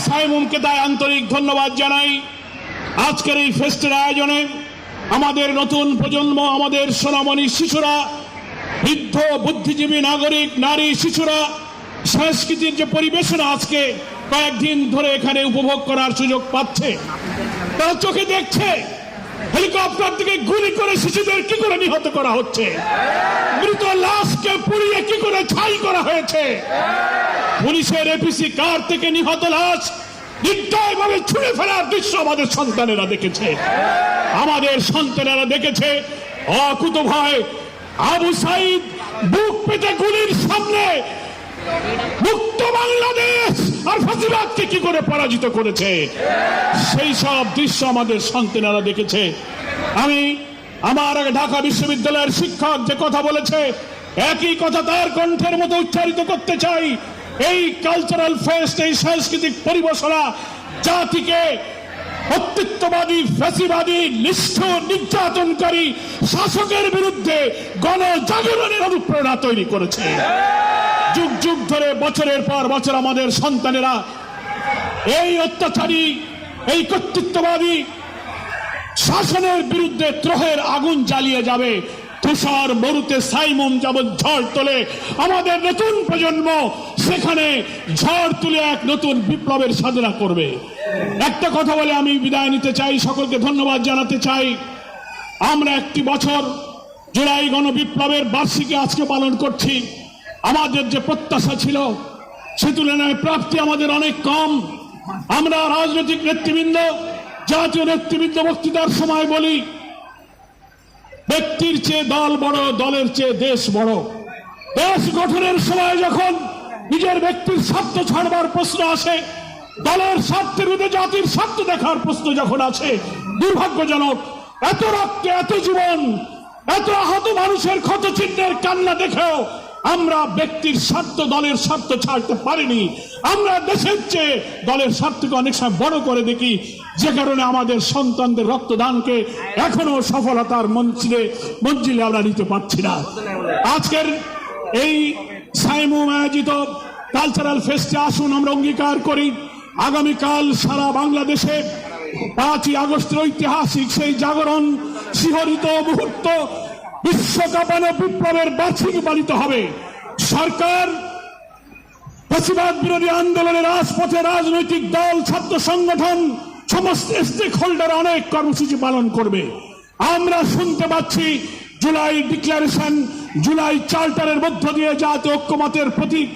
সাইমুমকে তাই আন্তরিক ধন্যবাদ জানাই। আজকের এই ফেস্টের আয়োজনে আমাদের নতুন প্রজন্ম, আমাদের সোনামণি শিশুরা, বৃদ্ধ বুদ্ধিজীবী নাগরিক, নারী, শিশুরা সংস্কৃতির যে পরিবেশনা আজকে কয়েকদিন ধরে এখানে উপভোগ করার সুযোগ পাচ্ছে। তারা চোখে দেখছে হেলিকপ্টার থেকে গুলি করে শিশুদের কি করে নিহত করা হচ্ছে, মৃত লাশকে পুড়িয়ে কি করে ছাই করা হয়েছে, পুলিশের এপিসি কার থেকে নিহত লাশ নির্দয়ভাবে ছুঁড়ে ফেলার দৃশ্য আমাদের সন্তানেরা দেখেছে। আমাদের সন্তানেরা দেখেছে অকুতোভয় আবু সাইদ বুক পেতে গুলির সামনে মুক্ত বাংলাদেশ আর ফাঁসিবাদকে কি করে পরাজিত করেছে, সেই সব দৃশ্য আমাদের সন্তানেরা দেখেছে। আমি আমার আগে ঢাকা বিশ্ববিদ্যালয়ের শিক্ষক যে কথা বলেছে, একই কথা তার কণ্ঠের মতো উচ্চারিত করতে চাই। এই কালচারাল ফেস্ট, এই সাংস্কৃতিক পরিবেশনা জাতিকে কর্তৃত্ববাদী, ফ্যাসিবাদী, নিষ্ঠুর, নির্যাতনকারী শাসকের বিরুদ্ধে গণজাগরণের অনুপ্রেরণা তৈরি করেছে। যুগ যুগ ধরে, বছরের পর বছর আমাদের সন্তানেরা এই অত্যাচারী, এই কর্তৃত্ববাদী শাসনের বিরুদ্ধে ত্রহের আগুন জ্বালিয়ে যাবে। তুষার মরুতে সাইমুম যেমন ঝড় তোলে, আমাদের নতুন প্রজন্ম সেখানে ঝড় তুলে এক নতুন বিপ্লবের সাধনা করবে। একটা কথা বলে আমি বিদায় নিতে চাই, সকলকে ধন্যবাদ জানাতে চাই। আমরা একটি বছর জুলাই গণবিপ্লবের বার্ষিকী আজকে পালন করছি। আমাদের যে প্রত্যাশা ছিল সে তুলনায় প্রাপ্তি আমাদের অনেক কম। আমরা রাজনৈতিক নেতৃবৃন্দ, জাতীয় নেতৃবৃন্দ বক্তৃতার সময় বলি, ব্যক্তির চেয়ে দল বড়, দলের চেয়ে দেশ বড়। দেশ গঠনের সময় যখন নিজের ব্যক্তির স্বার্থ ছাড়বার প্রশ্ন আসে, দলের স্বার্থের বিরুদ্ধে জাতির স্বার্থ দেখার প্রশ্ন যখন আছে, দুর্ভাগ্যজনক এত রক্ত, এত জীবন, এত আহত মানুষের ক্ষত চিহ্নের কান্না দেখেও আমরা ব্যক্তির স্বার্থ, দলের স্বার্থ ছাড়তে পারিনি। আমরা দেশের চেয়ে দলের স্বার্থকে অনেক সময় বড় করে দেখি, যে কারণে আমাদের সন্তানদের রক্তদানকে এখনো সফলতার মঞ্জিলে আমরা নিতে পারছি না। আজকের এই সাইমুম আয়োজিত কালচারাল ফেস্টে আসুন আমরা অঙ্গীকার করি, আগামীকাল সারা বাংলাদেশে 5ই আগস্টের ঐতিহাসিক সেই জাগরণ শিহরিত মুহূর্ত, বিশ্বকাপানো বিপ্লবের বার্ষিকী পালিত হবে। সরকার ফ্যাসিবাদ বিরোধী আন্দোলনের রাজপথে রাজনৈতিক দল, ছাত্র সংগঠন, সমস্ত স্টেক হোল্ডার অনেক কর্মসূচি পালন করবে। আমরা শুনতে পাচ্ছি জুলাই ডিক্লারেশন, জুলাই চার্টারের মধ্য দিয়ে জাতীয় ঐক্যমতের প্রতীক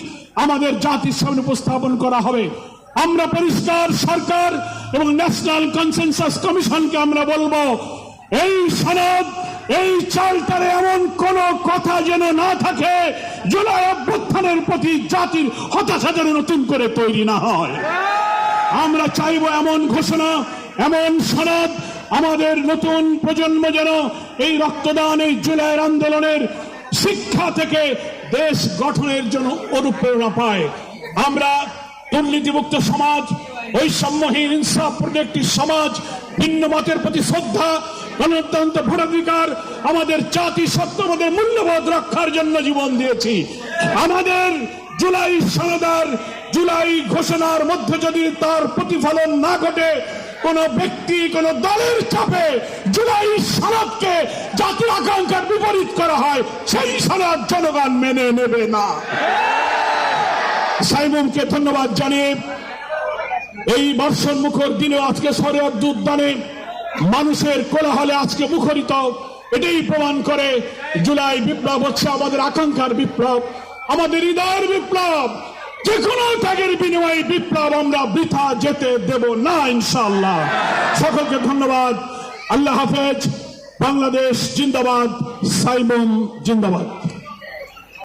আমাদের জাতির সামনে উপস্থাপন করা হবে। আমরা পরিষ্কার সরকার এবং ন্যাশনাল কনসেনসাস কমিশনকে আমরা বলবো, এই সনদ, এই চার্টারে এমন কোন কথা যেন না থাকে জুলাই অভ্যুত্থানের প্রতি জাতির হতাশা যেন নতুন করে তৈরি না হয়। আমরা চাইব এমন ঘোষণা, এমন সনদ আমাদের নতুন প্রজন্ম যেন এই রক্তদান, এই জুলাইয়ের আন্দোলনের শিক্ষা থেকে দেশ গঠনের জন্য অনুপ্রেরণা পায়। আমরা দুর্নীতিমুক্ত সমাজ, বৈষম্যহীন ইনসাফপূর্ণ একটি সমাজ, ভিন্ন মতের প্রতি শ্রদ্ধা, গণতন্ত্র, ভোটাধিকার, আমাদের জাতি সত্য, আমাদের মূল্যবোধ রক্ষার জন্য জীবন দিয়েছি। আমাদের জুলাই সনদার, জুলাই ঘোষণার মধ্যে যদি তার প্রতিফলন না ঘটে, কোন ব্যক্তি, কোন দলের চাপে জুলাই সনদকে জাতির আকাঙ্ক্ষার বিপরীত করা হয়, সেই সনদ জনগণ মেনে নেবে না। সাইমুমকে ধন্যবাদ জানিয়ে এই বর্ষণ মুখর দিনে আজকে শরীয়ত উদ্যানে মানুষের কোলাহলে আজকে মুখরিত, এটাই প্রমাণ করে জুলাই বিপ্লব হচ্ছে আমাদের আকাঙ্ক্ষার বিপ্লব, আমাদের হৃদয়ের বিপ্লব। যে কোনো ত্যাগের বিনিময়ে বিপ্লব আমরা বৃথা যেতে দেব না ইনশাআল্লাহ। সকলকে ধন্যবাদ। আল্লাহ হাফেজ। বাংলাদেশ জিন্দাবাদ। সাইমুম জিন্দাবাদ।